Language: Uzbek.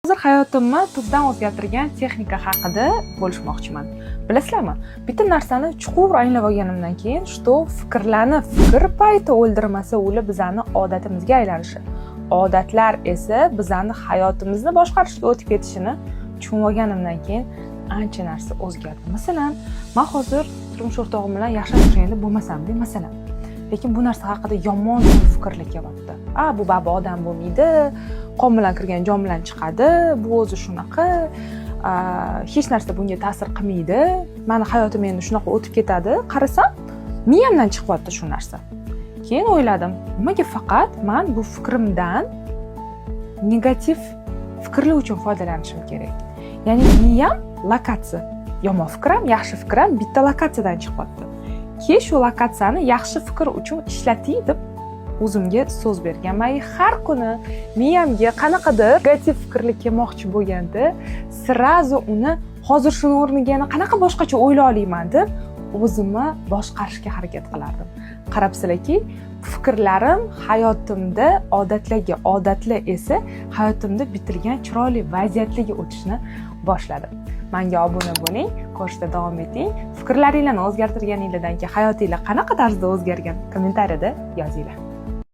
Hozir hayotimni tubdan o'zgartirgan texnika haqida bo'lishmoqchiman. Bilasizlarmi? Bitta narsani chuqur anglab olganimdan keyin, fikr payti o'ldirmasa, ular bizani odatimizga aylanishi, odatlar esa bizani hayotimizni boshqarishga o'tib ketishini tushunib olganimdan keyin ancha narsa o'zgardi. Masalan, men hozir turmush o'rtog'im bilan yaxshi ajrashganda bo'lmasam-da, masalan. Lekin bu narsa haqida yomon fikrlar kelyapti. Bu baba odam bo'lmaydi, qon bilan kirgan jon bilan chiqadi, bu o'zi shunaqa, hech narsa bunga ta'sir qilmaydi, meni hayotim endi shunaqa o'tib ketadi. Qarasam, miyamdan chiqyapti shu narsa. Keyin o'yladim, nimaga faqat men bu fikrimdan negativ fikrlar uchun foydalanishim kerak. Ya'ni miyam lokatsiya, yomon fikr ham, yaxshi fikr ham bitta lokatsiyadan chiqyapti. Keyin shu lokatsiyani yaxshi fikr uchun ishlating deb o'zimga so'z berganman. Har kuni miyamga qanaqadir negativ fikrlar kelmoqchi bo'lganda, sirazu uni hozir shuni o'rniga yana qanaqa boshqacha o'ylay olaman deb o'zimni boshqarishga harakat qilardim. Qarabsizlarki, fikrlarim hayotimda odatlar esa hayotimda bitilgan chiroyli vaziyatlarga o'tishni boshladi. Menga obuna bo'ling, ko'rishda davom eting. Fikrlaringlarni o'zgartirganinglardan keyin hayotinglar qanaqa tarzda o'zgargan kommentariyada yozinglar.